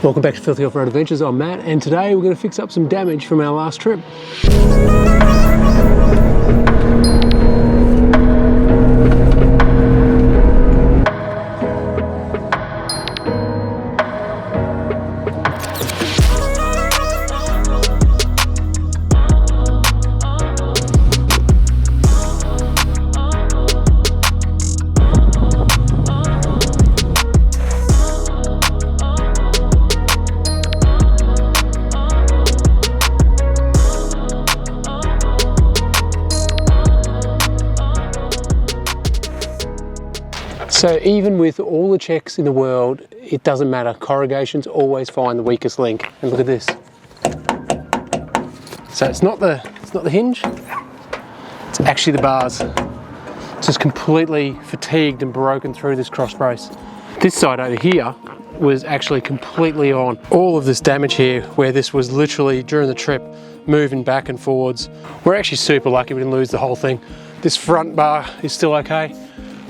Welcome back to Filthy Off-Road Adventures. I'm Matt, and today we're going to fix up some damage from our last trip. So even with all the checks in the world, it doesn't matter. Corrugations always find the weakest link. And look at this. So it's not the hinge, it's actually the bars. It's just completely fatigued and broken through this cross brace. This side over here was actually completely on. All of this damage here, where this was literally during the trip moving back and forwards. We're actually super lucky we didn't lose the whole thing. This front bar is still okay.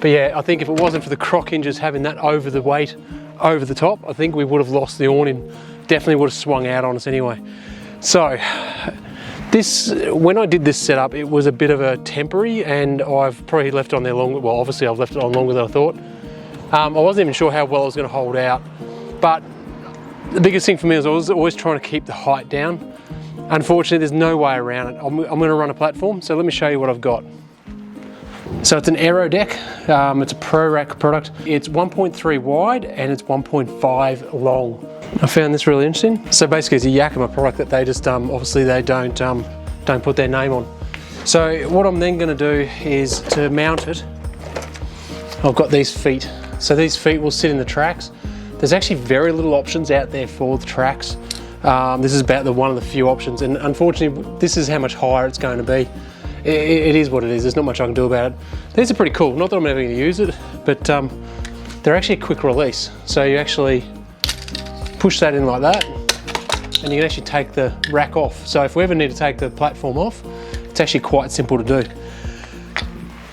But yeah, I think if it wasn't for the crock hinges having that over the weight over the top, I think we would have lost the awning. Definitely would have swung out on us anyway. So this, when I did this setup, it was a bit of a temporary, and I've probably left it on there longer. Well, obviously I've left it on longer than I thought. I wasn't even sure how well it was going to hold out, but the biggest thing for me is I was always trying to keep the height down. Unfortunately, there's no way around it. I'm going to run a platform, so let me show you what I've got. So it's an aero deck, it's a Pro Rack product. It's 1.3 wide and it's 1.5 long. I found this really interesting. So basically it's a Yakima product that they just, obviously they don't put their name on. So what I'm then gonna do is to mount it, I've got these feet. So these feet will sit in the tracks. There's actually very little options out there for the tracks. This is about one of the few options, and unfortunately this is how much higher it's going to be. It is what it is, there's not much I can do about it. These are pretty cool, not that I'm ever going to use it, but they're actually a quick release. So you actually push that in like that, and you can actually take the rack off. So if we ever need to take the platform off, it's actually quite simple to do.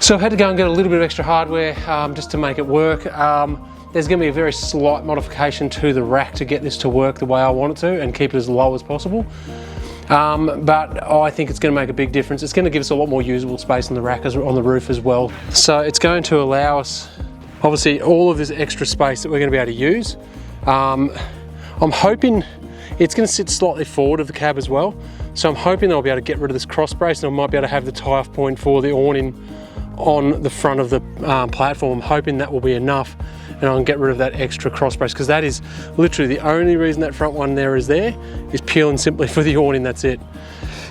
So I had to go and get a little bit of extra hardware just to make it work. There's going to be a very slight modification to the rack to get this to work the way I want it to and keep it as low as possible. But I think it's going to make a big difference. It's going to give us a lot more usable space on the rack, on the roof as well. So it's going to allow us, obviously, all of this extra space that we're going to be able to use. I'm hoping it's going to sit slightly forward of the cab as well. So I'm hoping I'll be able to get rid of this cross brace, and I might be able to have the tie-off point for the awning on the front of the platform. I'm hoping that will be enough, and I can get rid of that extra cross brace, because that is literally the only reason that front one there is pure and simply for the awning, that's it.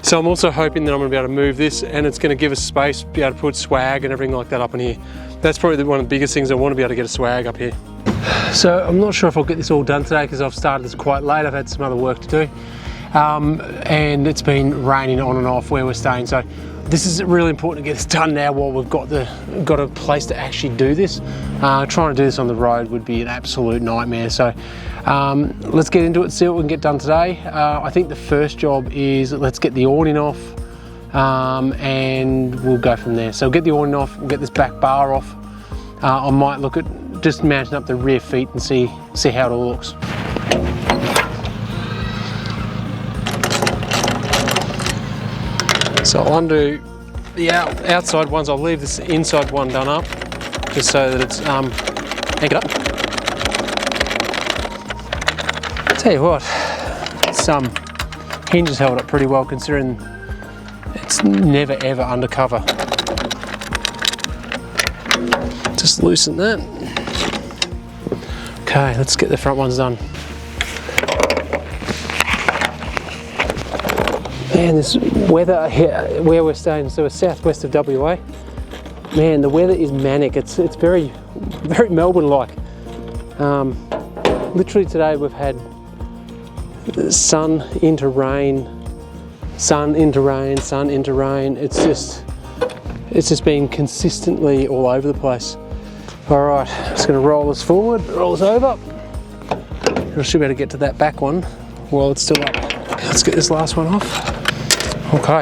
So I'm also hoping that I'm going to be able to move this, and it's going to give us space, be able to put swag and everything like that up in here. That's probably one of the biggest things. I want to be able to get a swag up here. So I'm not sure if I'll get this all done today, because I've started this quite late. I've had some other work to do, and it's been raining on and off where we're staying. So this is really important to get this done now while we've got a place to actually do this. Trying to do this on the road would be an absolute nightmare. So let's get into it, see what we can get done today. I think the first job is let's get the awning off, and we'll go from there. So we'll get the awning off, we'll get this back bar off. I might look at just mounting up the rear feet and see how it all looks. So I'll undo the outside ones. I'll leave this inside one done up, just so that it's anchored up. Tell you what, some hinges held up pretty well, considering it's never ever undercover. Just loosen that. Okay, let's get the front ones done. Man, this weather here, where we're staying, so we're southwest of WA. Man, the weather is manic. It's very, very Melbourne-like. Literally today we've had sun into rain, sun into rain, sun into rain. It's just been consistently all over the place. All right, just going to roll this forward, roll this over. I should be able to get to that back one while it's still up. Let's get this last one off. Okay,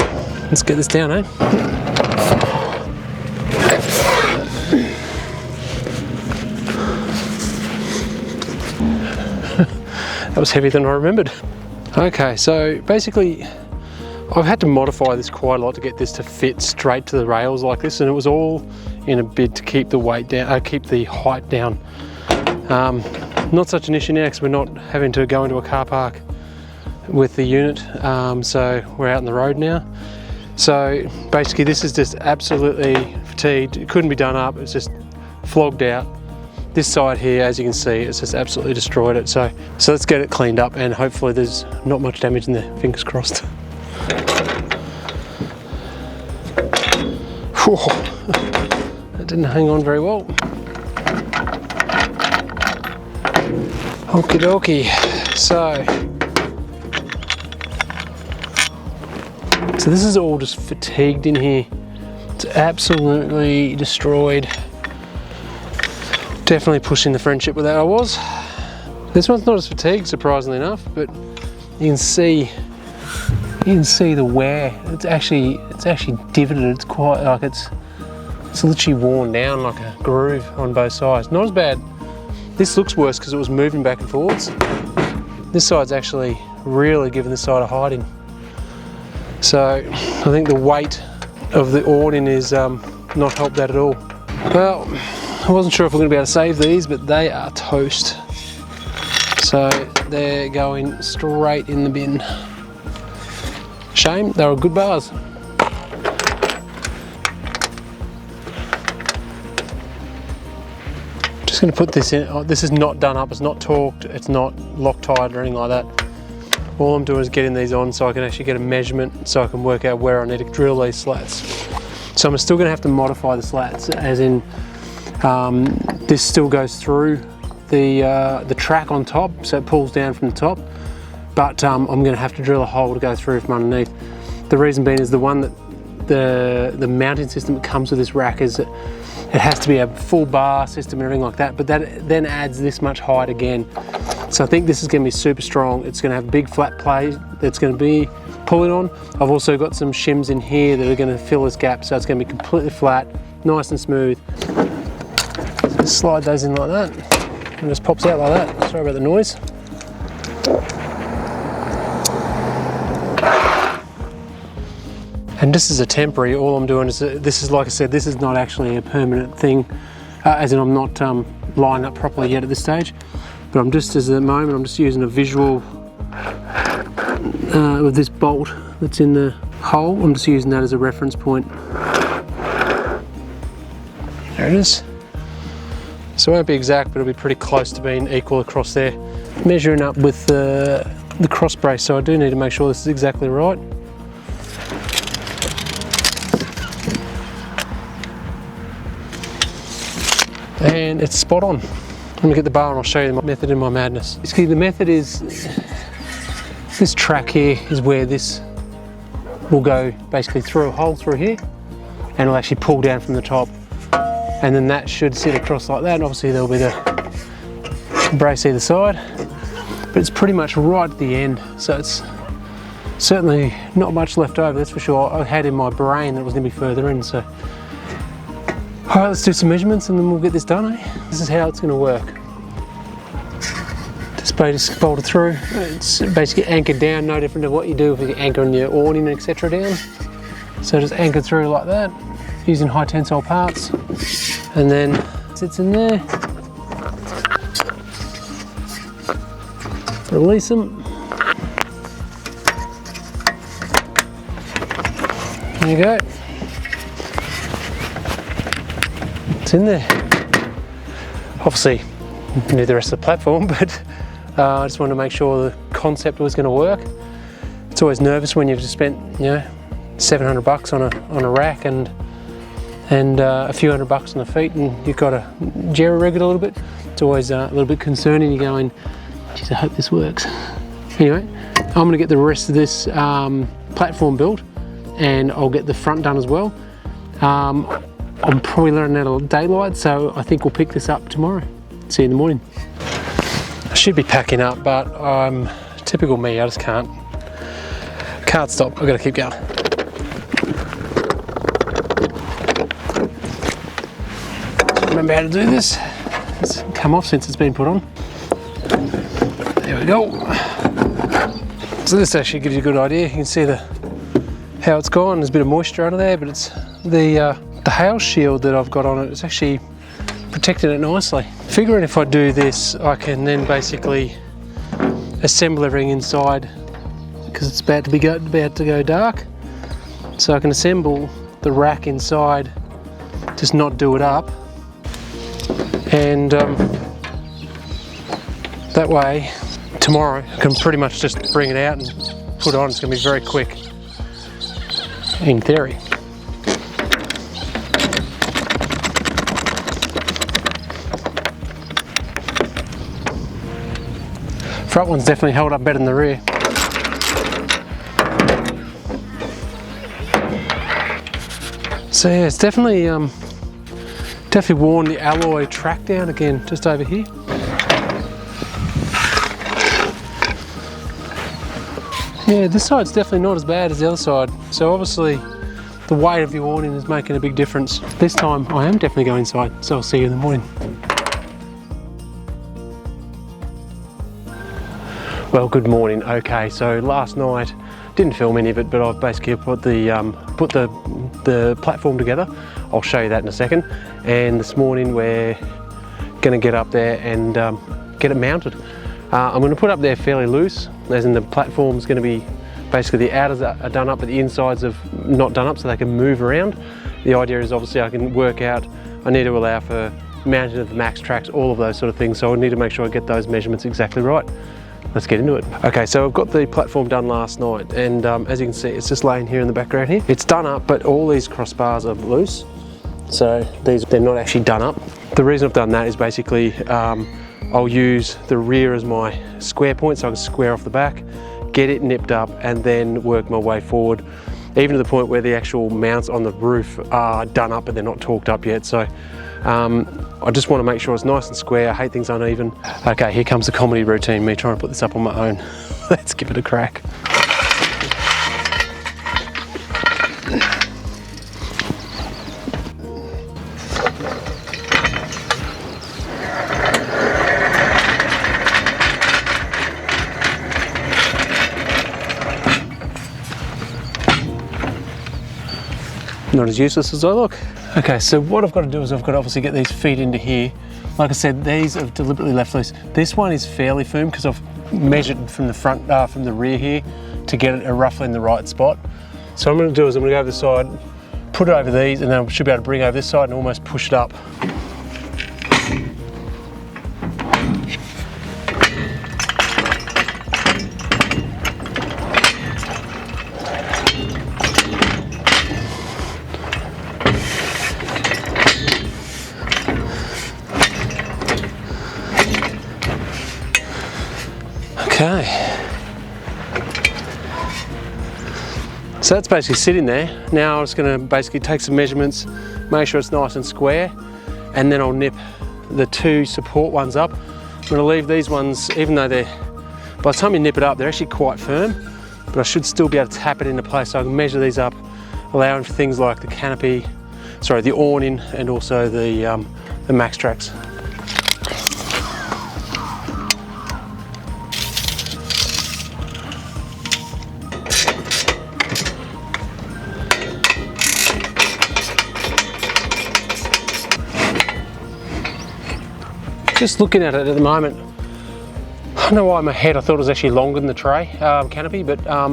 let's get this down, eh? That was heavier than I remembered. Okay, so basically I've had to modify this quite a lot to get this to fit straight to the rails like this, and it was all in a bid to keep the weight down, keep the height down. Not such an issue now because we're not having to go into a car park with the unit, so we're out on the road now. So basically this is just absolutely fatigued. It couldn't be done up, it's just flogged out. This side here, as you can see, it's just absolutely destroyed it. So let's get it cleaned up and hopefully there's not much damage in there, fingers crossed. Whew. That didn't hang on very well. Okie dokie. So this is all just fatigued in here. It's absolutely destroyed. Definitely pushing the friendship with that I was. This one's not as fatigued, surprisingly enough, but you can see the wear. It's actually divoted. It's quite like it's literally worn down like a groove on both sides. Not as bad. This looks worse because it was moving back and forwards. This side's actually really giving this side a hiding. So I think the weight of the awning is not helped that at all. Well, I wasn't sure if we're going to be able to save these, but they are toast. So they're going straight in the bin. Shame, they were good bars. Just going to put this in. Oh, this is not done up, it's not torqued, it's not Loctite or anything like that. All I'm doing is getting these on so I can actually get a measurement so I can work out where I need to drill these slats. So I'm still going to have to modify the slats, as in this still goes through the track on top, so it pulls down from the top, but I'm going to have to drill a hole to go through from underneath. The reason being is the one that the mounting system that comes with this rack is that it has to be a full bar system and everything like that, but that then adds this much height again. So I think this is going to be super strong. It's going to have a big flat plate that's going to be pulling on. I've also got some shims in here that are going to fill this gap, so it's going to be completely flat, nice and smooth. So just slide those in like that, and it just pops out like that. Sorry about the noise. And this is a temporary. All I'm doing is, this is, like I said, this is not actually a permanent thing, as in I'm not lined up properly yet at this stage. But I'm just, as at the moment, I'm just using a visual with this bolt that's in the hole. I'm just using that as a reference point. There it is. So it won't be exact, but it'll be pretty close to being equal across there. Measuring up with the cross brace, so I do need to make sure this is exactly right. And it's spot on. Let me get the bar and I'll show you the method in my madness. Basically the method is, this track here is where this will go basically through a hole through here, and it'll actually pull down from the top, and then that should sit across like that, and obviously there'll be the brace either side, but it's pretty much right at the end, so it's certainly not much left over, that's for sure. I had in my brain that it was going to be further in, so alright, let's do some measurements and then we'll get this done, eh? This is how it's going to work. This blade is bolted through. It's basically anchored down, no different to what you do if you anchor on your awning, etc. down. So just anchor through like that, using high tensile parts, and then it sits in there. Release them. There you go. It's in there. Obviously, you need the rest of the platform, but I just wanted to make sure the concept was going to work. It's always nervous when you've just spent, you know, $700 on a rack and a few $100 on the feet, and you've got to jerry rig it a little bit. It's always a little bit concerning. You're going, geez, I hope this works. Anyway, I'm going to get the rest of this platform built, and I'll get the front done as well. I'm probably running out of daylight, so I think we'll pick this up tomorrow. See you in the morning. I should be packing up, but I'm typical me, I just can't stop. I've got to keep going. Remember how to do this. It's come off since it's been put on. There There we go. So this actually gives you a good idea. You can see how it's gone. There's a bit of moisture under there, but it's the hail shield that I've got on it. It's actually protecting it nicely. Figuring if I do this, I can then basically assemble everything inside because it's about to go dark. So I can assemble the rack inside, just not do it up, and that way tomorrow I can pretty much just bring it out and put it on. It's going to be very quick in theory. Front one's definitely held up better than the rear. So yeah, it's definitely worn the alloy track down again, just over here. Yeah, this side's definitely not as bad as the other side. So obviously the weight of the awning is making a big difference. This time I am definitely going inside, so I'll see you in the morning. Well, good morning. Okay, so last night didn't film any of it, but I've basically put the platform together. I'll show you that in a second. And this morning we're going to get up there and get it mounted. I'm going to put up there fairly loose, as in the platform's going to be basically the outers are done up, but the insides are not done up, so they can move around. The idea is obviously I can work out. I need to allow for mounting of the max tracks, all of those sort of things. So I need to make sure I get those measurements exactly right. Let's get into it. Okay, so I've got the platform done last night, and as you can see, it's just laying here in the background here. It's done up, but all these crossbars are loose. So they're not actually done up. The reason I've done that is basically I'll use the rear as my square point, so I can square off the back, get it nipped up, and then work my way forward, even to the point where the actual mounts on the roof are done up, but they're not torqued up yet. So I just want to make sure it's nice and square. I hate things uneven. Okay, here comes the comedy routine, me trying to put this up on my own. Let's give it a crack. Not as useless as I look. Okay, so what I've got to do is I've got to obviously get these feet into here. Like I said, these I've deliberately left loose. This one is fairly firm because I've measured from the front, from the rear here to get it roughly in the right spot. So what I'm going to do is I'm going to go over the side, put it over these, and then I should be able to bring over this side and almost push it up. Okay, so that's basically sitting there. Now I'm just going to basically take some measurements, make sure it's nice and square, and then I'll nip the two support ones up. I'm going to leave these ones, even though by the time you nip it up, they're actually quite firm, but I should still be able to tap it into place, so I can measure these up, allowing for things like the canopy, sorry, the awning, and also the max tracks. Just looking at it at the moment, I don't know why in my head I thought it was actually longer than the tray canopy, but I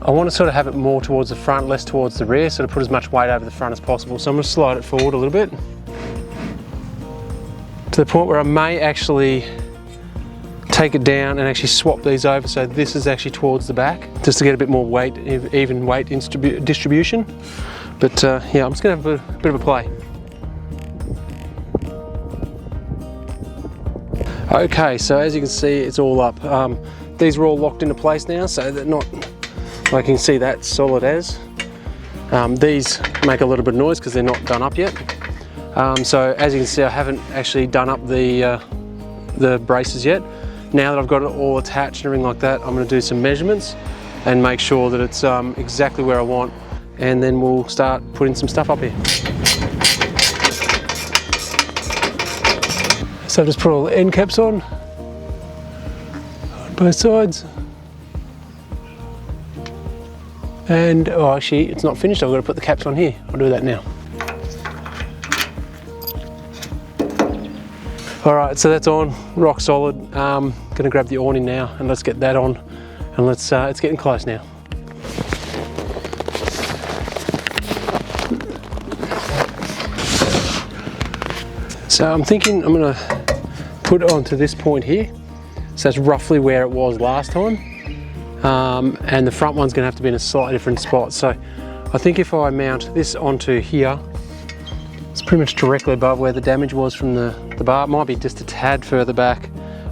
want to sort of have it more towards the front, less towards the rear, so to put as much weight over the front as possible. So I'm going to slide it forward a little bit to the point where I may actually take it down and actually swap these over, so this is actually towards the back, just to get a bit more weight, even weight distribution. But yeah, I'm just going to have a bit of a play. Okay, so as you can see, it's all up. These are all locked into place now, so they're not, like you can see, that's solid as. These make a little bit of noise because they're not done up yet. So as you can see, I haven't actually done up the braces yet. Now that I've got it all attached and everything like that, I'm going to do some measurements and make sure that it's exactly where I want, and then we'll start putting some stuff up here. So I've just put all the end caps on. both sides. And oh, actually it's not finished, I've got to put the caps on here. I'll do that now. Alright, so that's on, rock solid. Gonna grab the awning now and let's get that on, and it's getting close now. So I'm thinking I'm gonna put it onto this point here. So that's roughly where it was last time. And the front one's gonna have to be in a slightly different spot. So I think if I mount this onto here, it's pretty much directly above where the damage was from the bar. It might be just a tad further back.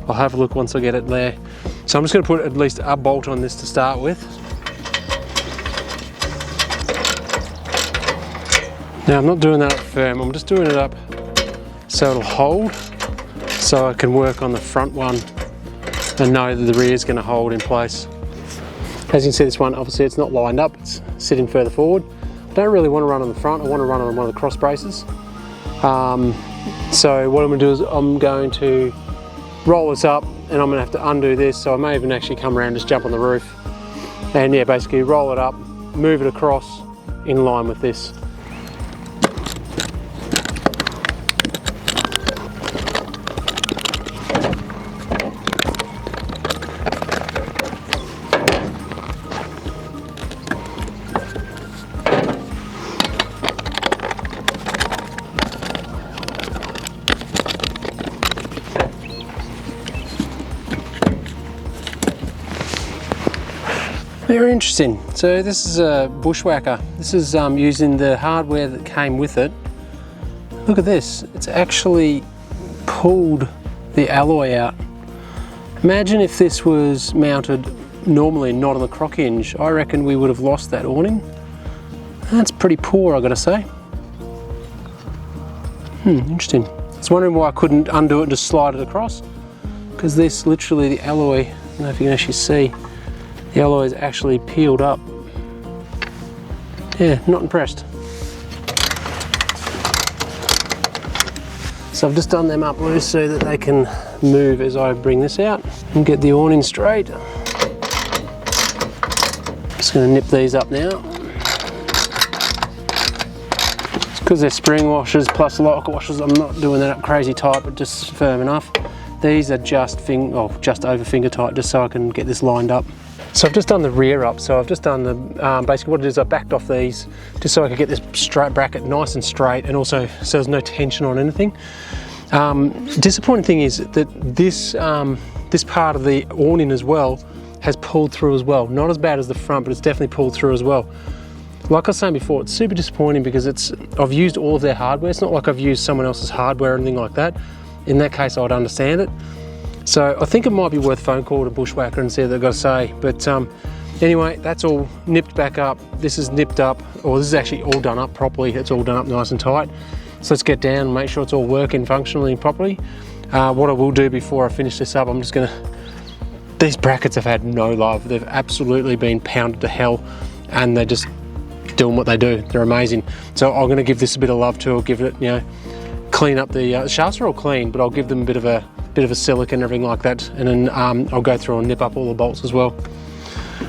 I'll have a look once I get it there. So I'm just gonna put at least a bolt on this to start with. Now I'm not doing that up firm, I'm just doing it up so it'll hold, so I can work on the front one and know that the rear is going to hold in place. As you can see, this one obviously it's not lined up, it's sitting further forward. I don't really want to run on the front, I want to run on one of the cross braces. So what I'm going to do is I'm going to roll this up and I'm going to have to undo this, so I may even actually come around and just jump on the roof and yeah, basically roll it up, move it across in line with this. Very interesting. So this is a bushwhacker. This is using the hardware that came with it. Look at this, it's actually pulled the alloy out. Imagine if this was mounted normally, not on the crock hinge. I reckon we would have lost that awning. That's pretty poor, I gotta say. Interesting. I was wondering why I couldn't undo it and just slide it across, because this literally, the alloy, I don't know if you can actually see, the alloy is actually peeled up. Yeah, not impressed. So I've just done them up loose so that they can move as I bring this out and get the awning straight. Just going to nip these up now. Because they're spring washers plus lock washers, I'm not doing that up crazy tight, but just firm enough. These are just over finger tight, just so I can get this lined up. So I've just done the rear up, so I've just done the, basically what it is, I backed off these just so I could get this straight bracket nice and straight, and also so there's no tension on anything. Disappointing thing is that this, this part of the awning as well has pulled through as well. Not as bad as the front, but it's definitely pulled through as well. Like I was saying before, it's super disappointing because I've used all of their hardware. It's not like I've used someone else's hardware or anything like that. In that case, I'd understand it. So I think it might be worth a phone call to Bushwhacker and see what they've got to say. But anyway, that's all nipped back up. This is nipped up, or this is actually all done up properly. It's all done up nice and tight. So let's get down and make sure it's all working functionally and properly. What I will do before I finish this up, I'm just gonna, these brackets have had no love. They've absolutely been pounded to hell, and they're just doing what they do. They're amazing. So I'm gonna give this a bit of love too. I'll give it, you know, clean up the shafts are all clean, but I'll give them a bit of a silicone and everything like that, and then I'll go through and nip up all the bolts as well.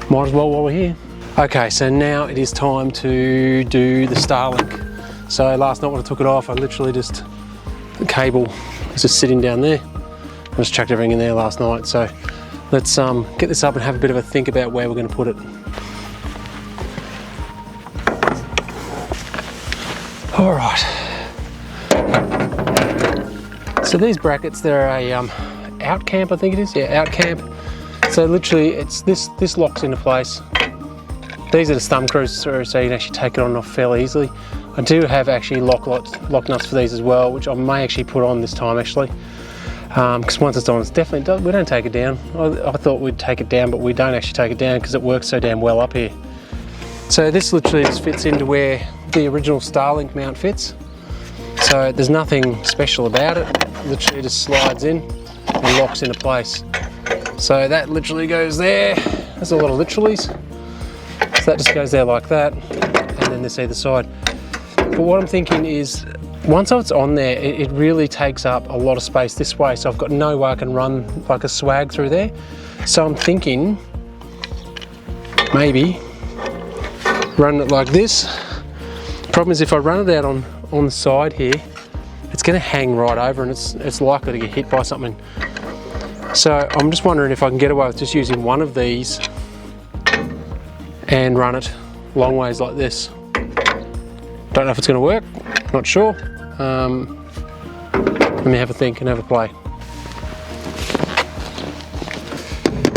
Might as well while we're here. Okay, so now it is time to do the Starlink. So last night when I took it off, I literally just, the cable was just sitting down there. I just chucked everything in there last night. So let's get this up and have a bit of a think about where we're going to put it. All right. So these brackets, they're a out camp, I think it is. Yeah, out camp. So literally, it's this locks into place. These are the thumb screws, so you can actually take it on and off fairly easily. I do have actually lock nuts for these as well, which I may actually put on this time actually. Because once it's on, it's definitely, we don't take it down. I thought we'd take it down, but we don't actually take it down because it works so damn well up here. So this literally just fits into where the original Starlink mount fits. So there's nothing special about it. Literally just slides in and locks into place. So that literally goes there. There's a lot of literallys. So that just goes there like that, and then this either side. But what I'm thinking is, once it's on there, it really takes up a lot of space this way, so I've got no way I can run like a swag through there. So I'm thinking maybe run it like this. Problem is, if I run it out on the side here, it's going to hang right over, and it's likely to get hit by something. So I'm just wondering if I can get away with just using one of these and run it long ways like this. Don't know if it's going to work, not sure. Let me have a think and have a play.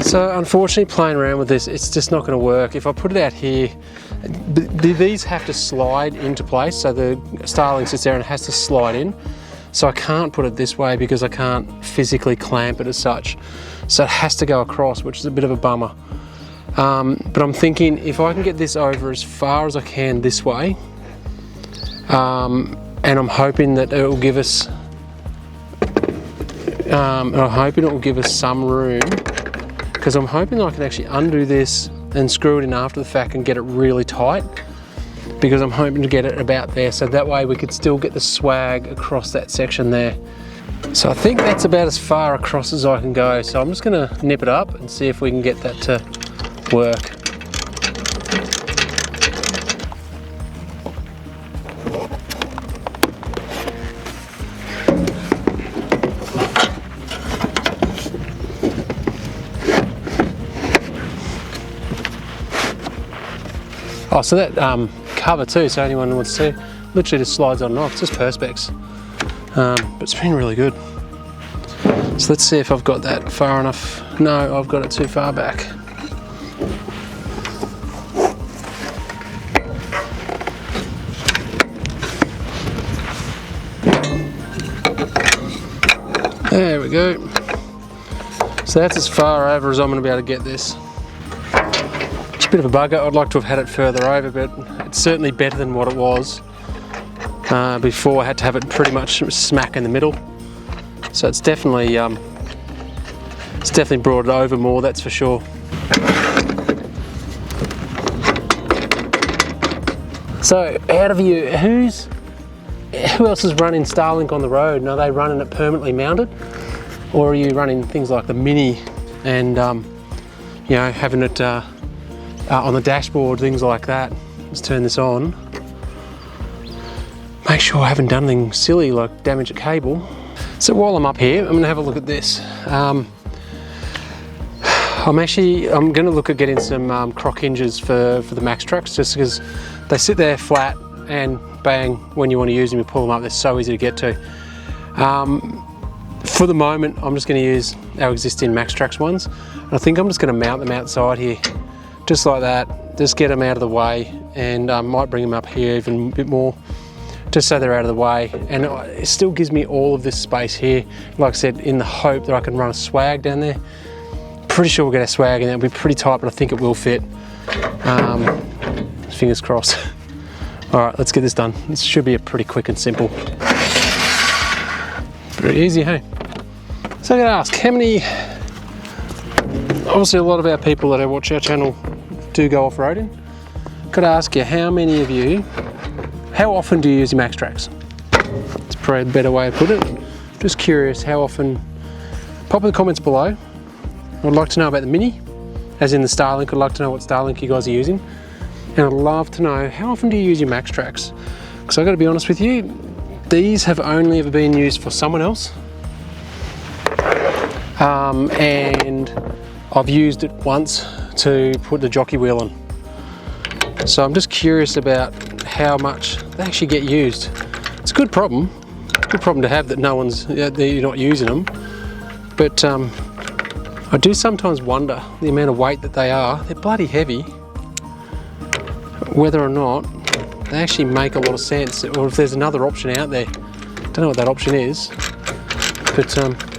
So unfortunately, playing around with this, it's just not going to work. If I put it out here, these have to slide into place, so the Starling sits there and it has to slide in. So I can't put it this way because I can't physically clamp it as such. So it has to go across, which is a bit of a bummer. But I'm thinking if I can get this over as far as I can this way, and I'm hoping that it will give us, some room, because I'm hoping I can actually undo this and screw it in after the fact and get it really tight, because I'm hoping to get it about there, so that way we could still get the swag across that section there. So I think that's about as far across as I can go, so I'm just going to nip it up and see if we can get that to work. Oh, so that cover too, so anyone wants to see, literally just slides on and off. It's just perspex, but it's been really good. So let's see if I've got that far enough. No, I've got it too far back. There we go. So that's as far over as I'm going to be able to get this. It's a bit of a bugger. I'd like to have had it further over, but it's certainly better than what it was before. I had to have it pretty much smack in the middle. So it's definitely brought it over more, that's for sure. So out of you, who else is running Starlink on the road? And are they running it permanently mounted, or are you running things like the Mini and you know, having it on the dashboard, things like that? Let's turn this on. Make sure I haven't done anything silly like damage a cable. So while I'm up here, I'm going to have a look at this. I'm going to look at getting some crock hinges for the Max trucks, just because they sit there flat and bang, when you want to use them, you pull them up. They're so easy to get to. For the moment, I'm just going to use our existing Max Trucks ones. And I think I'm just going to mount them outside here, just like that. Just get them out of the way, and I might bring them up here even a bit more, just so they're out of the way. And it still gives me all of this space here, like I said, in the hope that I can run a swag down there. Pretty sure we'll get a swag and it'll be pretty tight, but I think it will fit. Fingers crossed. All right, let's get this done. This should be a pretty quick and simple. Pretty easy, hey? So I'm gonna ask, how many, obviously a lot of our people that watch our channel do go off-roading. Could I ask you, how many of you, how often do you use your Max Tracks? It's probably a better way to put it. Just curious, how often? Pop in the comments below. I'd like to know about the Mini, as in the Starlink. I'd like to know what Starlink you guys are using. And I'd love to know, how often do you use your Max Tracks? Because I've got to be honest with you, these have only ever been used for someone else. And I've used it once to put the jockey wheel on. So I'm just curious about how much they actually get used. It's a good problem to have, that that you're not using them. But I do sometimes wonder the amount of weight that they are. They're bloody heavy. Whether or not they actually make a lot of sense, or if there's another option out there. Don't know what that option is. But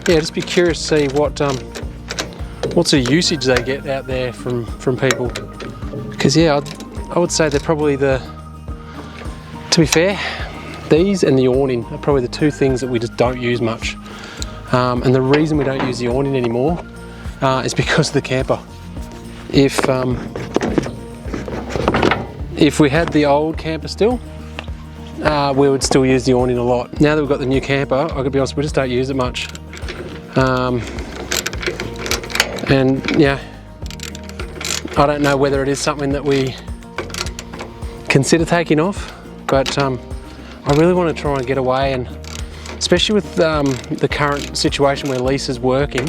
yeah, just be curious to see what sort of usage they get out there from people. Because yeah, I would say they're probably to be fair, these and the awning are probably the two things that we just don't use much. And the reason we don't use the awning anymore is because of the camper. If we had the old camper still, we would still use the awning a lot. Now that we've got the new camper, I gotta be honest, we just don't use it much. And yeah, I don't know whether it is something that we consider taking off, but I really want to try and get away, and especially with the current situation where Lisa's working,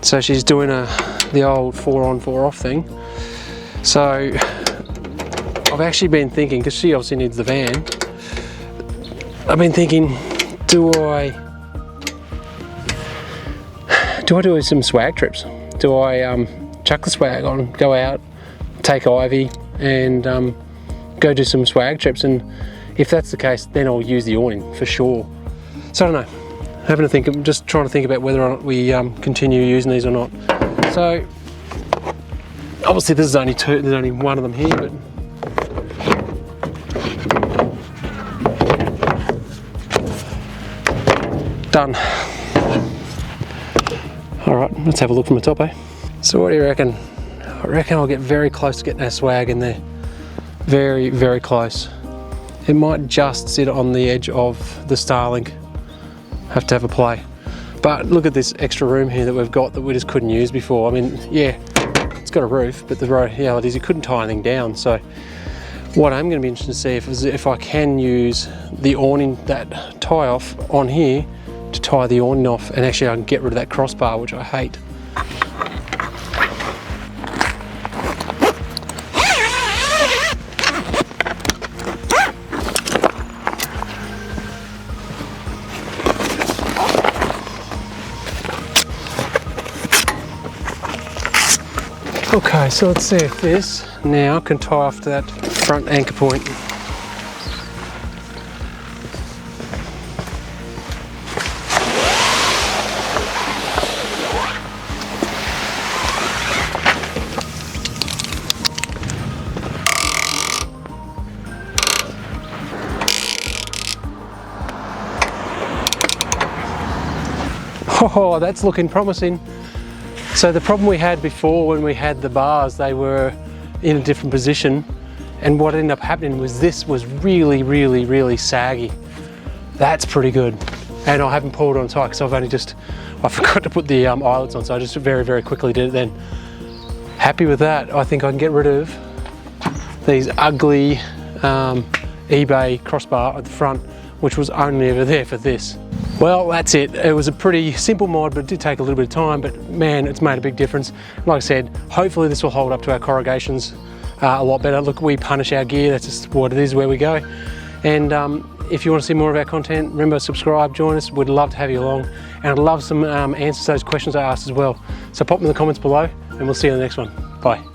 so she's doing the old 4 on 4 off thing. So I've actually been thinking, because she obviously needs the van, I've been thinking, do I do some swag trips? Do I chuck the swag on, go out, take Ivy, and go do some swag trips? And if that's the case, then I'll use the awning for sure. So I don't know, having to think, I'm just trying to think about whether or not we continue using these or not. So obviously there's only one of them here, but done. All right, let's have a look from the top, eh? So what do you reckon? I reckon I'll get very close to getting our swag in there. Very, very close. It might just sit on the edge of the Starlink. Have to have a play. But look at this extra room here that we've got that we just couldn't use before. I mean, yeah, it's got a roof, but the reality is you couldn't tie anything down. So what I'm going to be interested to see if I can use the awning, that tie off on here, to tie the awning off, and actually I can get rid of that crossbar, which I hate. Okay, so let's see if this now can tie off to that front anchor point. Oh, that's looking promising. So the problem we had before when we had the bars, they were in a different position, and what ended up happening was this was really, really, really saggy. That's pretty good. And I haven't pulled it on tight because I forgot to put the eyelets on, so I just very, very quickly did it then. Happy with that. I think I can get rid of these ugly eBay crossbar at the front, which was only ever there for this. Well, that's it. It was a pretty simple mod, but it did take a little bit of time, but man, it's made a big difference. Like I said, hopefully this will hold up to our corrugations a lot better. Look, we punish our gear, that's just what it is, where we go. And if you want to see more of our content, remember, subscribe, join us. We'd love to have you along, and I'd love some answers to those questions I asked as well. So pop them in the comments below, and we'll see you in the next one. Bye.